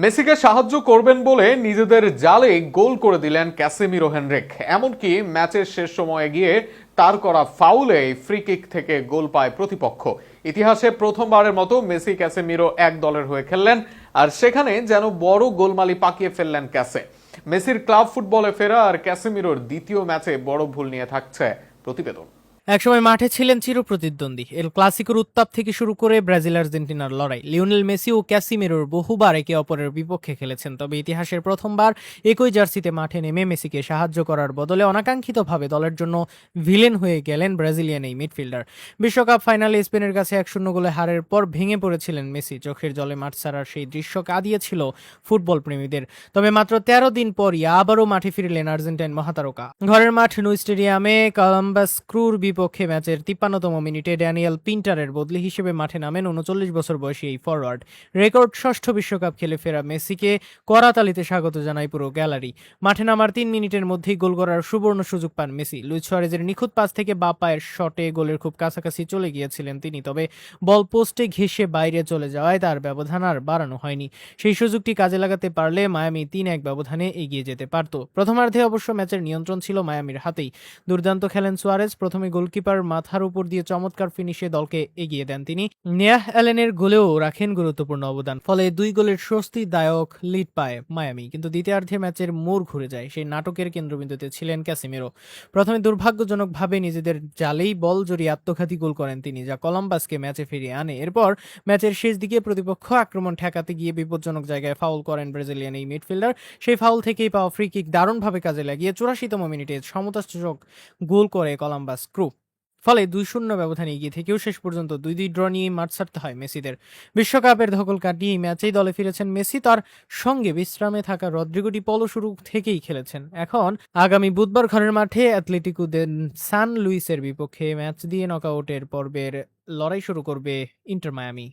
মেসিকে সাহায্য করবেন বলে নিজেদের জালে গোল করে দিলেন ক্যাসেমিরো হেনরিক। এমনকি ম্যাচের শেষ সময়ে গিয়ে তার করা ফাউলে ফ্রি কিক থেকে গোল পায় প্রতিপক্ষ। ইতিহাসে প্রথমবারের মতো মেসি ক্যাসেমিরো এক দলের হয়ে খেললেন, আর সেখানে যেন বড় গোলমালি পাকিয়ে ফেললেন ক্যাসে। মেসির ক্লাব ফুটবলে ফেরা আর ক্যাসেমিরোর দ্বিতীয় ম্যাচে বড় ভুল নিয়ে থাকছে প্রতিবেদন। একসময় মাঠে ছিলেন চিরপ্রতিদ্বন্দ্বী। এল ক্লাসিকোর উত্তাপ থেকে শুরু করে ব্রাজিল আর্জেন্টিনার লড়াই, লিওনেল মেসি ও ক্যাসিমিরোর বহুবার একে অপরের বিপক্ষে খেলেছেন। তবে ইতিহাসের প্রথমবার একই জার্সিতে মাঠে নেমে মেসিকে সাহায্য করার বদলে অনাকাঙ্ক্ষিতভাবে দলের জন্য ভিলেন হয়ে গেলেন ব্রাজিলিয়ান এই মিডফিল্ডার। বিশ্বকাপ ফাইনালে স্পেনের কাছে 1-0 গোলে হারের পর ভেঙে পড়েছিলেন মেসি। চোখের জলে মাঠ ছাড়ার সেই দৃশ্য কাঁদিয়েছিল ফুটবল প্রেমীদের। তবে মাত্র 13 দিন পরই আবারও মাঠে ফিরলেন আর্জেন্টাইন মহাতারকা। ঘরের মাঠ নু স্টেডিয়ামে কলম্বাস ক্রুর বিপক্ষে ম্যাচের 53তম মিনিটে ড্যানিয়েল পিন্টারের বদলি হিসেবে মাঠে নামেন 39 বছর বয়সী এই ফরওয়ার্ড। রেকর্ড ষষ্ঠ বিশ্বকাপ খেলে ফেরা মেসিকে করাতালিতে স্বাগত জানায় পুরো গ্যালারি। মাঠে নামার 3 মিনিটের মধ্যেই গোল করার সুবর্ণ সুযোগ পান মেসি। লুইস সুয়ারেজের নিখুঁত পাস থেকে বা পায়ের শটে গোলের খুব কাছাকাছি চলে গিয়েছিলেন তিনি, তবে বল পোস্টে ঘেঁষে বাইরে চলে যাওয়ায় তার ব্যবধান আর বাড়ানো হয়নি। সেই সুযোগটি কাজে লাগাতে পারলে মায়ামি 3-1 ব্যবধানে এগিয়ে যেতে পারত। প্রথমার্ধে অবশ্য ম্যাচের নিয়ন্ত্রণ ছিল মায়ামির হাতেই। দুর্দান্ত খেলেন সুয়ারেজ। প্রথমে গোলকিপার মাথার উপর দিয়ে চমৎকার ফিনিশে দলকে এগিয়ে দেন তিনি। নেয়াহ অ্যালেনের গোলেও রাখেন গুরুত্বপূর্ণ অবদান। ফলে 2 গোলের স্বস্তিদায়ক লিড পায় মায়ামি। কিন্তু দ্বিতীয়ার্ধে ম্যাচের মোড় ঘুরে যায়। সেই নাটকের কেন্দ্রবিন্দুতে ছিলেন ক্যাসেমিরো। প্রথমে দুর্ভাগ্যজনকভাবে নিজেদের জালেই বল জড়িয়ে আত্মঘাতী গোল করেন তিনি, যা কলম্বাসকে ম্যাচে ফিরিয়ে আনে। এরপর ম্যাচের শেষ দিকে প্রতিপক্ষ আক্রমণ ঠেকাতে গিয়ে বিপজ্জনক জায়গায় ফাউল করেন ব্রাজিলিয়ান এই মিডফিল্ডার। সেই ফাউল থেকেই পাওয়া ফ্রি কিক দারুণভাবে কাজে লাগিয়ে 84তম মিনিটে সমতাসূচক গোল করে কলম্বাস ক্রু। ফলে 2-0 ব্যবধানে এগিয়ে থেকেও শেষ পর্যন্ত 2-2 ড্র নিয়ে মাঠ ছাড়তে হয় মেসিদের। বিশ্বকাপের ধকল কাটিয়ে ম্যাচেই দলে ফিরেছেন মেসি। তার সঙ্গে বিশ্রামে থাকা রদ্রিগো ডি পলো শুরু থেকেই খেলেছেন। এখন আগামী বুধবার ঘরের মাঠে অ্যাটলেটিকো দে সান লুইসের বিপক্ষে ম্যাচ দিয়ে নকআউটের পর্বের লড়াই শুরু করবে ইন্টার মায়ামি।